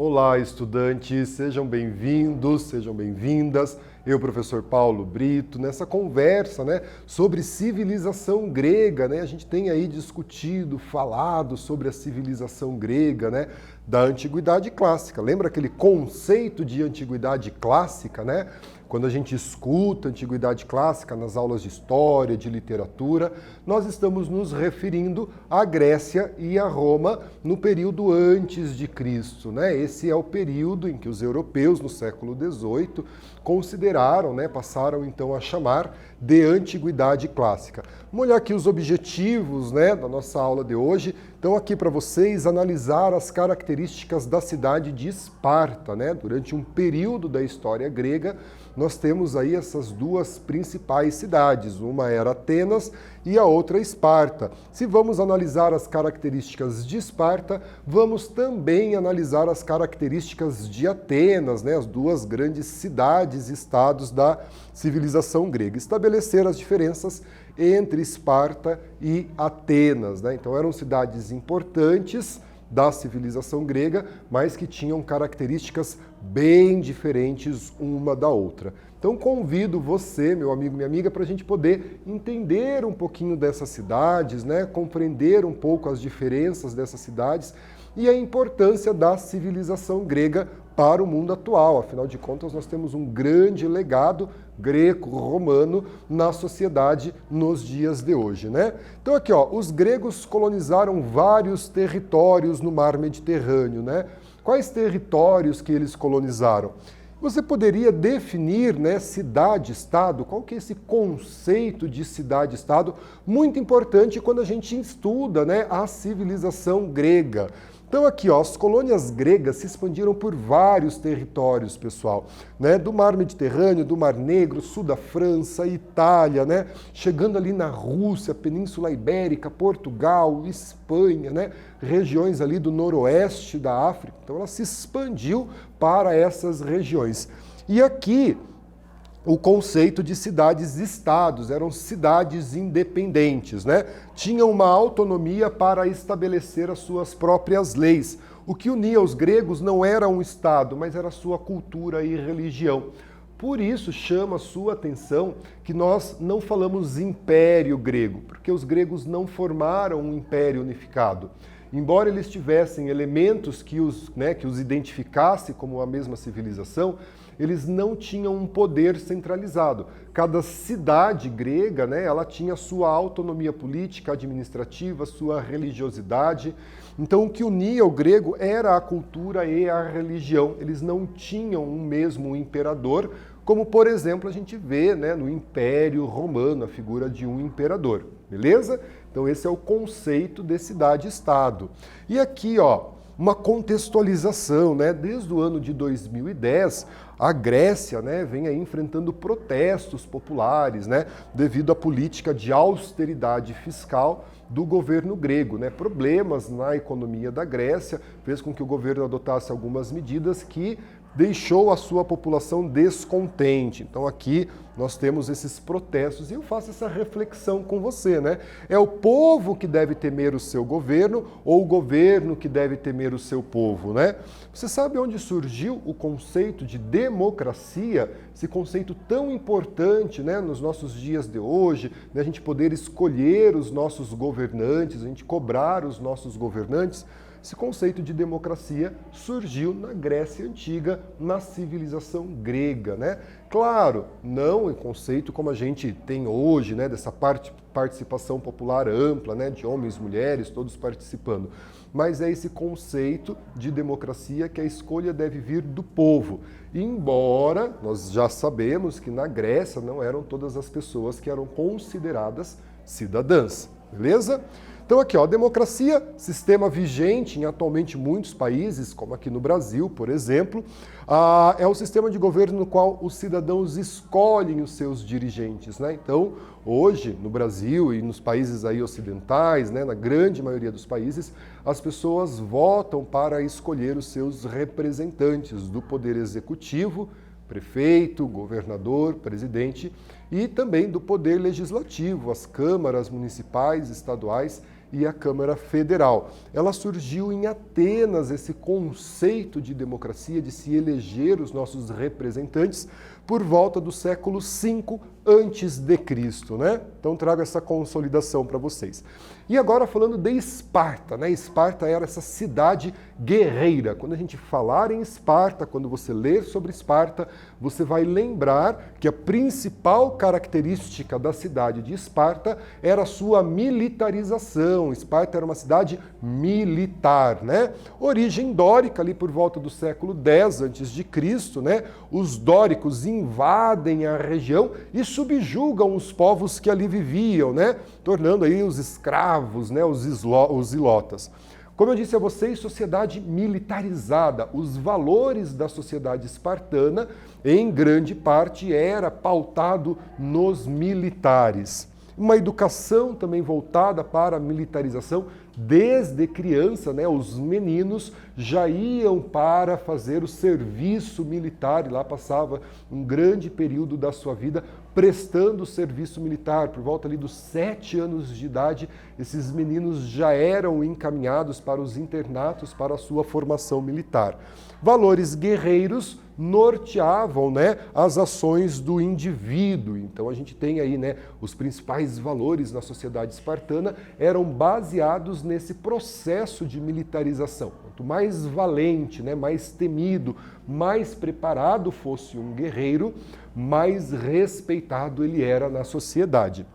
Olá, estudantes, sejam bem-vindos, sejam bem-vindas. Eu, professor Paulo Brito, nessa conversa, sobre civilização grega, A gente tem aí discutido, falado sobre a civilização grega, da Antiguidade Clássica. Lembra aquele conceito de Antiguidade Clássica, Quando a gente escuta Antiguidade Clássica nas aulas de História, de Literatura, nós estamos nos referindo à Grécia e a Roma no período antes de Cristo, Esse é o período em que os europeus, no século XVIII, consideraram, passaram então a chamar de Antiguidade Clássica. Vamos olhar aqui os objetivos, da nossa aula de hoje. Então aqui para vocês analisar as características da cidade de Esparta, Durante um período da história grega, nós temos aí essas duas principais cidades, uma era Atenas e a outra Esparta. Se vamos analisar as características de Esparta, vamos também analisar as características de Atenas, as duas grandes cidades e estados da civilização grega. Estabelecer as diferenças entre Esparta e Atenas, Então eram cidades importantes da civilização grega, mas que tinham características bem diferentes uma da outra. Então convido você, meu amigo, minha amiga, para a gente poder entender um pouquinho dessas cidades, compreender um pouco as diferenças dessas cidades e a importância da civilização grega para o mundo atual. Afinal de contas, nós temos um grande legado greco-romano na sociedade nos dias de hoje, Então aqui, os gregos colonizaram vários territórios no mar Mediterrâneo, Quais territórios que eles colonizaram? Você poderia definir, cidade-estado? Qual que é esse conceito de cidade-estado? Muito importante quando a gente estuda, a civilização grega. Então aqui, as colônias gregas se expandiram por vários territórios, pessoal, Do mar Mediterrâneo, do Mar Negro, sul da França, Itália, Chegando ali na Rússia, Península Ibérica, Portugal, Espanha, Regiões ali do noroeste da África. Então ela se expandiu para essas regiões. E aqui, o conceito de cidades-estados, eram cidades independentes, Tinham uma autonomia para estabelecer as suas próprias leis. O que unia os gregos não era um estado, mas era a sua cultura e religião. Por isso chama a sua atenção que nós não falamos império grego, porque os gregos não formaram um império unificado. Embora eles tivessem elementos que os identificasse como a mesma civilização, eles não tinham um poder centralizado. Cada cidade grega, ela tinha sua autonomia política, administrativa, sua religiosidade. Então, o que unia o grego era a cultura e a religião. Eles não tinham um mesmo imperador, como, por exemplo, a gente vê no Império Romano, a figura de um imperador. Beleza? Então, esse é o conceito de cidade-estado. E aqui, uma contextualização, Desde o ano de 2010, a Grécia, vem aí enfrentando protestos populares, Devido à política de austeridade fiscal do governo grego, Problemas na economia da Grécia fez com que o governo adotasse algumas medidas que deixou a sua população descontente. Então aqui nós temos esses protestos e eu faço essa reflexão com você, É o povo que deve temer o seu governo ou o governo que deve temer o seu povo, Você sabe onde surgiu o conceito de democracia, esse conceito tão importante, nos nossos dias de hoje, a gente poder escolher os nossos governantes, a gente cobrar os nossos governantes? Esse conceito de democracia surgiu na Grécia Antiga, na civilização grega, Claro, não o conceito como a gente tem hoje, dessa participação popular ampla, de homens, mulheres, todos participando. Mas é esse conceito de democracia que a escolha deve vir do povo. Embora nós já sabemos que na Grécia não eram todas as pessoas que eram consideradas cidadãs, beleza? Então aqui, a democracia, sistema vigente em atualmente muitos países, como aqui no Brasil, por exemplo, é o sistema de governo no qual os cidadãos escolhem os seus dirigentes, Então, hoje, no Brasil e nos países aí ocidentais, na grande maioria dos países, as pessoas votam para escolher os seus representantes do poder executivo, prefeito, governador, presidente, e também do poder legislativo, as câmaras municipais, estaduais e a Câmara Federal. Ela surgiu em Atenas, esse conceito de democracia, de se eleger os nossos representantes, por volta do século V antes de Cristo, né? Então trago essa consolidação para vocês. E agora falando de Esparta, né? Esparta era essa cidade guerreira. Quando a gente falar em Esparta, quando você ler sobre Esparta, você vai lembrar que a principal característica da cidade de Esparta era a sua militarização. Esparta era uma cidade militar, né? Origem dórica ali por volta do século X antes de Cristo, né? Os dóricos invadem a região e subjugam os povos que ali viviam, né? Tornando aí os escravos, né? Os ilotas. Como eu disse a vocês, sociedade militarizada. Os valores da sociedade espartana, em grande parte, era pautado nos militares. Uma educação também voltada para a militarização. Desde criança, né, os meninos já iam para fazer o serviço militar, e lá passava um grande período da sua vida prestando serviço militar. Por volta ali dos 7 anos de idade, esses meninos já eram encaminhados para os internatos para a sua formação militar. Valores guerreiros norteavam, né, as ações do indivíduo. Então a gente tem aí, né, os principais valores na sociedade espartana eram baseados nesse processo de militarização. Quanto mais valente, né, mais temido, mais preparado fosse um guerreiro, mais respeitado ele era na sociedade.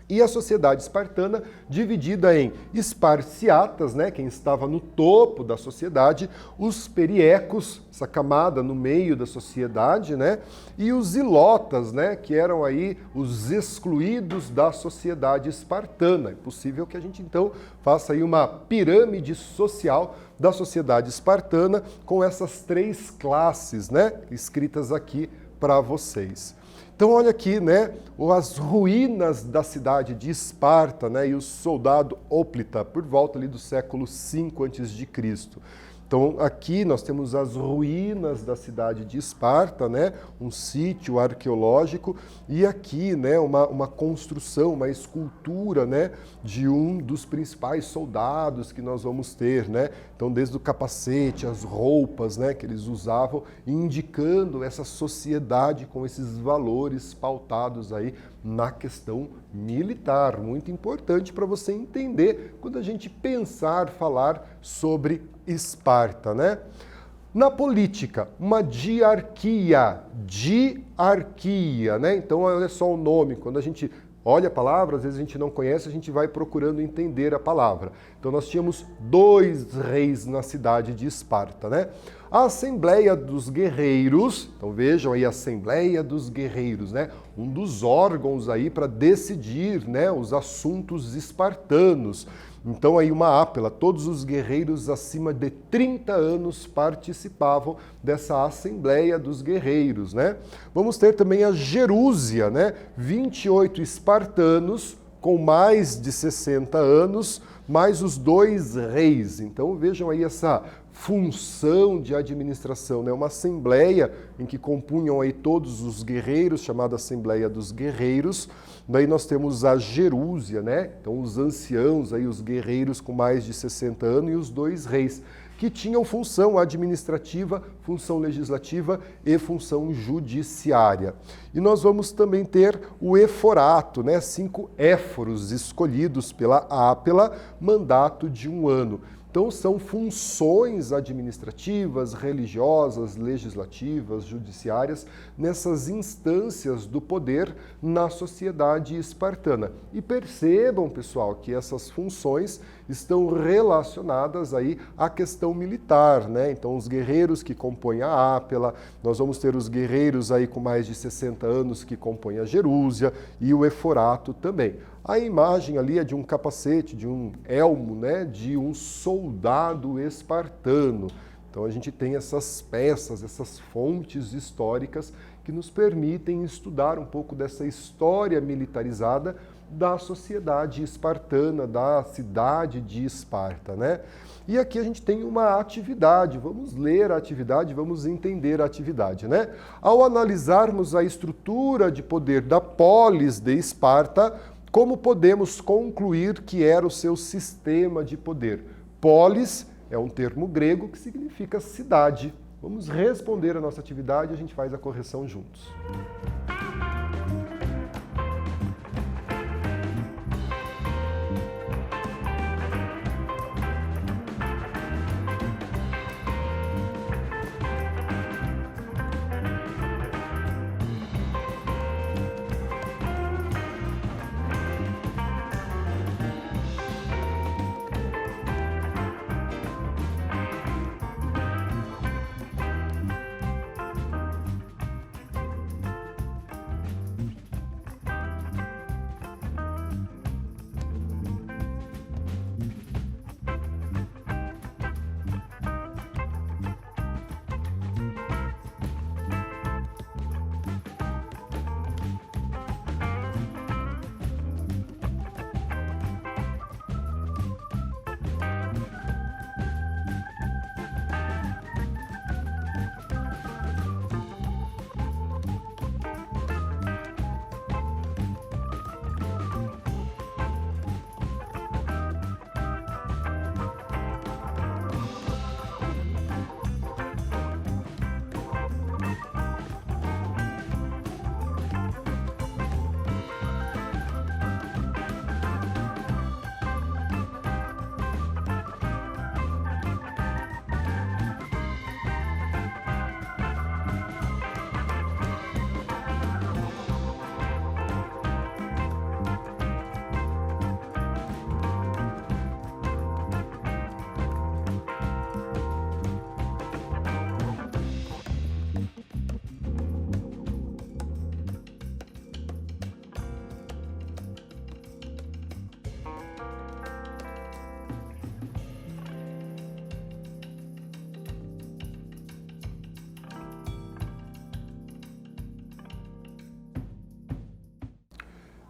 E a sociedade espartana, dividida em esparciatas, né, quem estava no topo da sociedade, os periecos, essa camada no meio da sociedade, né, e os ilotas, né, que eram aí os excluídos da sociedade espartana. É possível que a gente então faça aí uma pirâmide social da sociedade espartana com essas 3 classes, né, escritas aqui para vocês. Então olha aqui, né, as ruínas da cidade de Esparta, né, e o soldado Óplita, por volta ali do século V a.C. Então aqui nós temos as ruínas da cidade de Esparta, né, um sítio arqueológico, e aqui, né, uma construção, uma escultura, né, de um dos principais soldados que nós vamos ter, né? Então desde o capacete, as roupas, né, que eles usavam, indicando essa sociedade com esses valores pautados aí na questão militar. Muito importante para você entender quando a gente pensar, falar sobre Esparta, né? Na política, uma diarquia, né? Então olha só o nome, quando a gente olha a palavra, às vezes a gente não conhece, a gente vai procurando entender a palavra. Então nós tínhamos 2 reis na cidade de Esparta, né? A Assembleia dos Guerreiros, então vejam aí a Assembleia dos Guerreiros, né? Um dos órgãos aí para decidir, né, os assuntos espartanos. Então aí uma ápela, todos os guerreiros acima de 30 anos participavam dessa Assembleia dos Guerreiros, né? Vamos ter também a Gerúsia, né? 28 espartanos com mais de 60 anos, mais os 2 reis. Então vejam aí essa função de administração, né? Uma assembleia em que compunham aí todos os guerreiros, chamada Assembleia dos Guerreiros. Daí nós temos a Gerúsia, né? Então os anciãos, aí, os guerreiros com mais de 60 anos, e os 2 reis, que tinham função administrativa, função legislativa e função judiciária. E nós vamos também ter o eforato, né? 5 éforos escolhidos pela ápela, mandato de 1 ano. Então são funções administrativas, religiosas, legislativas, judiciárias, nessas instâncias do poder na sociedade espartana. E percebam, pessoal, que essas funções estão relacionadas aí à questão militar, né? Então os guerreiros que compõem a ápela, nós vamos ter os guerreiros aí com mais de 60 anos que compõem a Gerúsia, e o eforato também. A imagem ali é de um capacete, de um elmo, né, de um soldado espartano. Então a gente tem essas peças, essas fontes históricas que nos permitem estudar um pouco dessa história militarizada da sociedade espartana, da cidade de Esparta, né? E aqui a gente tem uma atividade, vamos ler a atividade, vamos entender a atividade, né? Ao analisarmos a estrutura de poder da polis de Esparta, como podemos concluir que era o seu sistema de poder? Polis é um termo grego que significa cidade. Vamos responder a nossa atividade e a gente faz a correção juntos.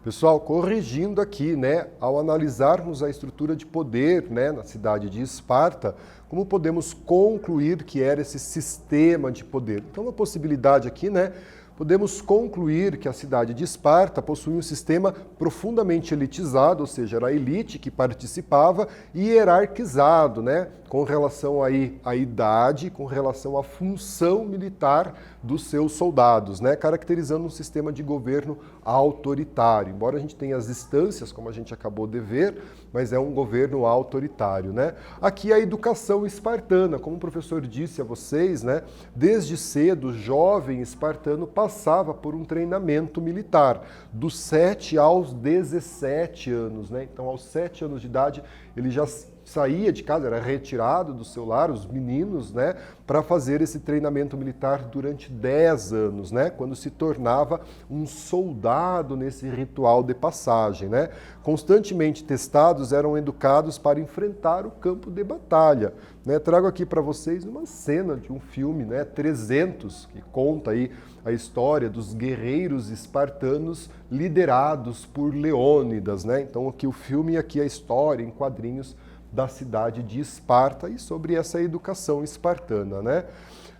Pessoal, corrigindo aqui, né, ao analisarmos a estrutura de poder, né, na cidade de Esparta, como podemos concluir que era esse sistema de poder? Então, uma possibilidade aqui, né, podemos concluir que a cidade de Esparta possuía um sistema profundamente elitizado, ou seja, era a elite que participava, e hierarquizado, né, com relação aí à idade, com relação à função militar dos seus soldados, né, caracterizando um sistema de governo autoritário. Embora a gente tenha as instâncias, como a gente acabou de ver, mas é um governo autoritário, né? Aqui a educação espartana, como o professor disse a vocês, né, desde cedo o jovem espartano passava por um treinamento militar, dos 7 aos 17 anos, né? Então, aos 7 anos de idade, ele já saía de casa, era retirado do seu lar, os meninos, né, para fazer esse treinamento militar durante 10 anos, né, quando se tornava um soldado nesse ritual de passagem, né. Constantemente testados, eram educados para enfrentar o campo de batalha, né. Trago aqui para vocês uma cena de um filme, né, 300, que conta aí a história dos guerreiros espartanos liderados por Leônidas, né. Então aqui o filme e aqui a história em quadrinhos da cidade de Esparta e sobre essa educação espartana, né?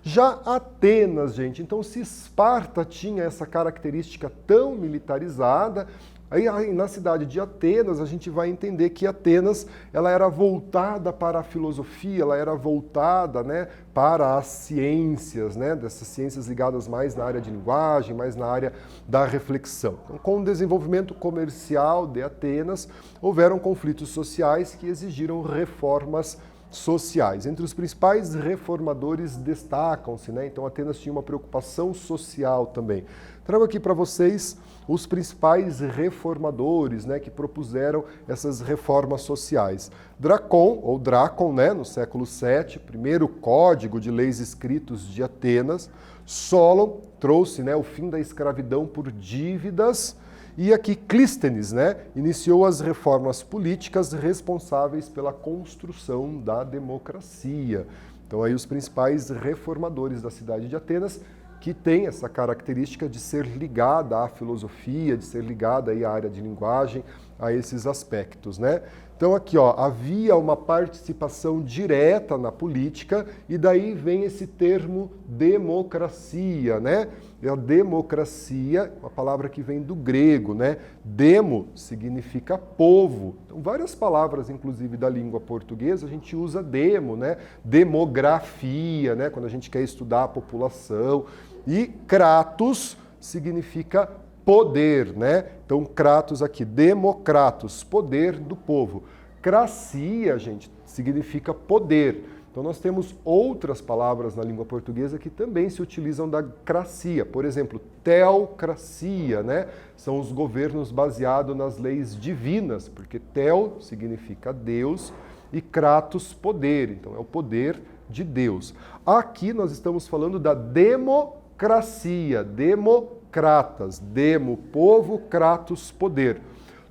Já Atenas, gente, então se Esparta tinha essa característica tão militarizada, aí na cidade de Atenas a gente vai entender que Atenas ela era voltada para a filosofia, ela era voltada, né, para as ciências, né, dessas ciências ligadas mais na área de linguagem, mais na área da reflexão. Então, com o desenvolvimento comercial de Atenas, houveram conflitos sociais que exigiram reformas sociais. Entre os principais reformadores destacam-se, né? Então Atenas tinha uma preocupação social também. Trago aqui para vocês os principais reformadores, né, que propuseram essas reformas sociais. Drácon, né, no século VII, primeiro código de leis escritos de Atenas. Solon trouxe, né, o fim da escravidão por dívidas. E aqui Clístenes, né, iniciou as reformas políticas responsáveis pela construção da democracia. Então aí os principais reformadores da cidade de Atenas, que tem essa característica de ser ligada à filosofia, de ser ligada aí à área de linguagem, a esses aspectos, né? Então aqui, ó, havia uma participação direta na política e daí vem esse termo democracia, né? E a democracia, uma palavra que vem do grego, né? Demo significa povo. Então várias palavras, inclusive da língua portuguesa, a gente usa demo, né? Demografia, né? Quando a gente quer estudar a população. E kratos significa poder, né? Então, kratos aqui, democratos, poder do povo. Cracia, gente, significa poder. Então, nós temos outras palavras na língua portuguesa que também se utilizam da cracia. Por exemplo, teocracia, né? São os governos baseados nas leis divinas, porque tel significa Deus e kratos, poder. Então, é o poder de Deus. Aqui nós estamos falando da democracia, democratas, demo, povo, kratos, poder.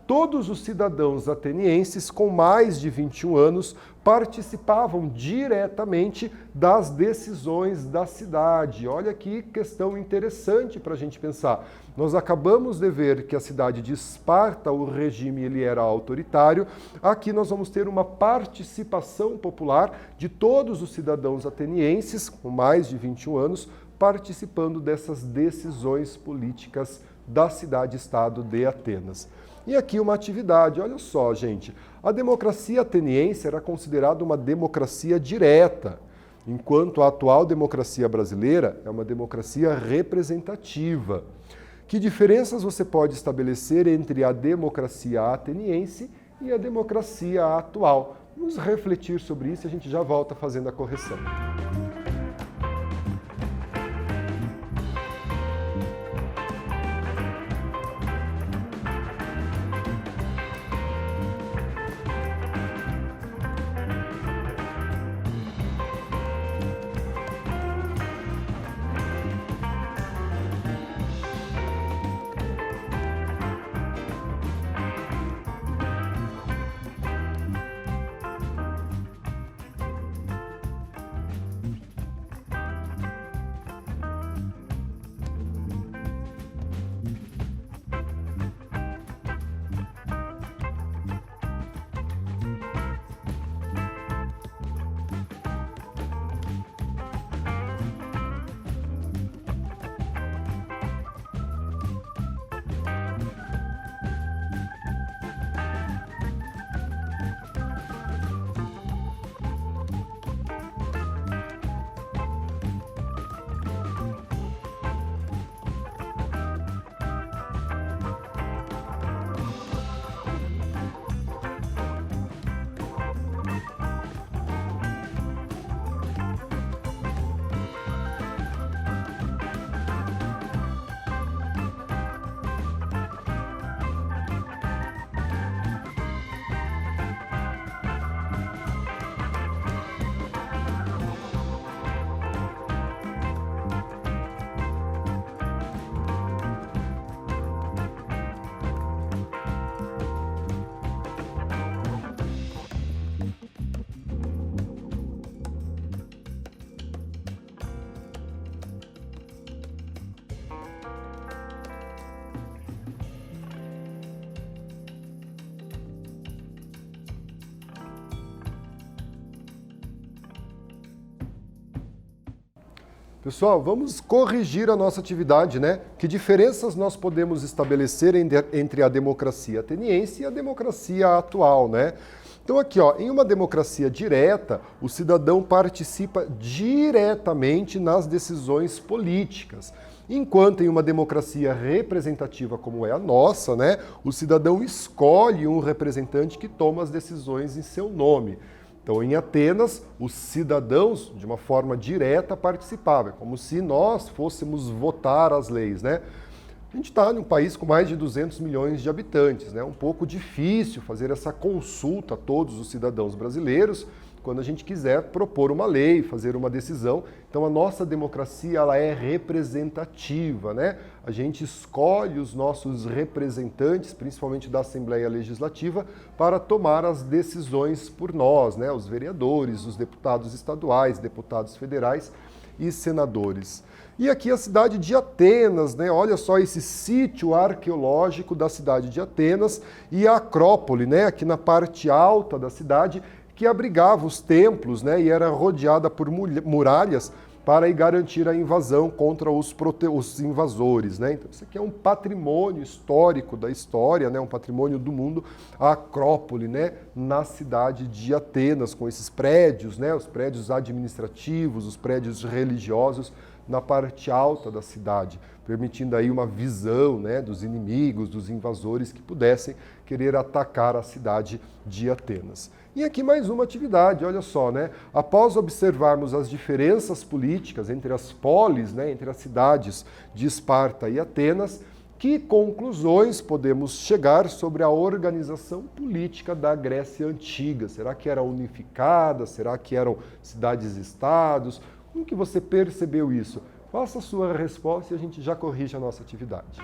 Todos os cidadãos atenienses com mais de 21 anos participavam diretamente das decisões da cidade. Olha que questão interessante para a gente pensar. Nós acabamos de ver que a cidade de Esparta, o regime ele era autoritário. Aqui nós vamos ter uma participação popular de todos os cidadãos atenienses com mais de 21 anos participando dessas decisões políticas da cidade-estado de Atenas. E aqui uma atividade, olha só, gente, a democracia ateniense era considerada uma democracia direta, enquanto a atual democracia brasileira é uma democracia representativa. Que diferenças você pode estabelecer entre a democracia ateniense e a democracia atual? Vamos refletir sobre isso e a gente já volta fazendo a correção. Pessoal, vamos corrigir a nossa atividade, né? Que diferenças nós podemos estabelecer entre a democracia ateniense e a democracia atual, né? Então aqui, ó, em uma democracia direta, o cidadão participa diretamente nas decisões políticas. Enquanto em uma democracia representativa como é a nossa, né, o cidadão escolhe um representante que toma as decisões em seu nome. Então, em Atenas, os cidadãos, de uma forma direta, participavam. É como se nós fôssemos votar as leis, né? A gente está em um país com mais de 200 milhões de habitantes, né? É um pouco difícil fazer essa consulta a todos os cidadãos brasileiros quando a gente quiser propor uma lei, fazer uma decisão. Então, a nossa democracia ela é representativa, né? A gente escolhe os nossos representantes, principalmente da Assembleia Legislativa, para tomar as decisões por nós, né? Os vereadores, os deputados estaduais, deputados federais. e senadores. E aqui a cidade de Atenas, né? Olha só esse sítio arqueológico da cidade de Atenas e a Acrópole, né? Aqui na parte alta da cidade, que abrigava os templos, né? E era rodeada por muralhas para garantir a invasão contra os invasores, né? Então isso aqui é um patrimônio histórico da história, né? Um patrimônio do mundo, a Acrópole, né? Na cidade de Atenas, com esses prédios, né? Os prédios administrativos, os prédios religiosos, na parte alta da cidade, permitindo aí uma visão, né, dos inimigos, dos invasores que pudessem querer atacar a cidade de Atenas. E aqui mais uma atividade, olha só, né? Após observarmos as diferenças políticas entre as polis, né, entre as cidades de Esparta e Atenas, que conclusões podemos chegar sobre a organização política da Grécia Antiga? Será que era unificada? Será que eram cidades-estados? Como que você percebeu isso? Faça a sua resposta e a gente já corrige a nossa atividade.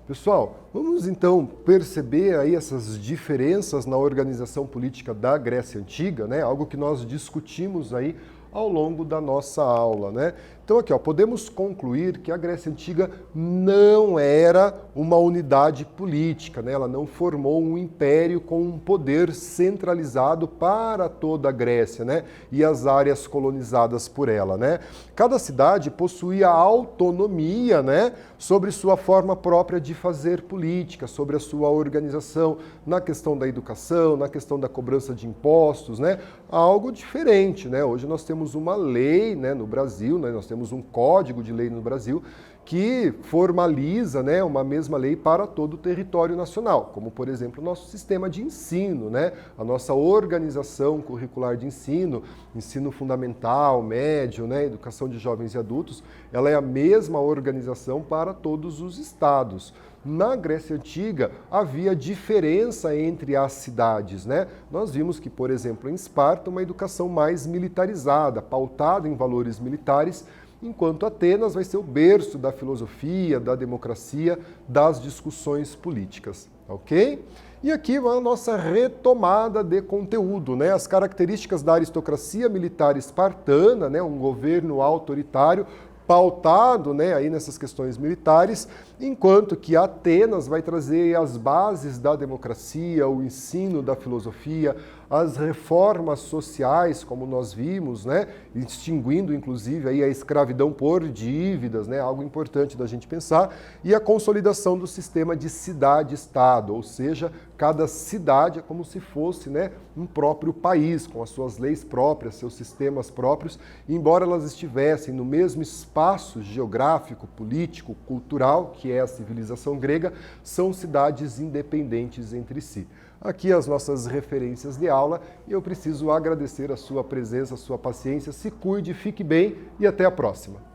Pessoal, vamos então perceber aí essas diferenças na organização política da Grécia Antiga, né? Algo que nós discutimos aí ao longo da nossa aula, né? Então aqui, ó, podemos concluir que a Grécia Antiga não era uma unidade política, né? Ela não formou um império com um poder centralizado para toda a Grécia, né? E as áreas colonizadas por ela, né? Cada cidade possuía autonomia, né? Sobre sua forma própria de fazer política, sobre a sua organização, na questão da educação, na questão da cobrança de impostos, né? Algo diferente, né? Hoje nós temos uma lei, né, no Brasil, né? Nós temos um código de lei no Brasil que formaliza, né, uma mesma lei para todo o território nacional, como, por exemplo, o nosso sistema de ensino, né? A nossa organização curricular de ensino, ensino fundamental, médio, né, educação de jovens e adultos, ela é a mesma organização para todos os estados. Na Grécia Antiga, havia diferença entre as cidades, né? Nós vimos que, por exemplo, em Esparta, uma educação mais militarizada, pautada em valores militares, enquanto Atenas vai ser o berço da filosofia, da democracia, das discussões políticas, ok? E aqui vai a nossa retomada de conteúdo, né? As características da aristocracia militar espartana, né? Um governo autoritário, pautado, né, aí nessas questões militares, enquanto que Atenas vai trazer as bases da democracia, o ensino da filosofia, as reformas sociais, como nós vimos, né, extinguindo inclusive aí a escravidão por dívidas, né, algo importante da gente pensar, e a consolidação do sistema de cidade-estado, ou seja, cada cidade é como se fosse, né, um próprio país, com as suas leis próprias, seus sistemas próprios, embora elas estivessem no mesmo espaço geográfico, político, cultural, que é a civilização grega, são cidades independentes entre si. Aqui as nossas referências de aula e eu preciso agradecer a sua presença, a sua paciência. Se cuide, fique bem e até a próxima.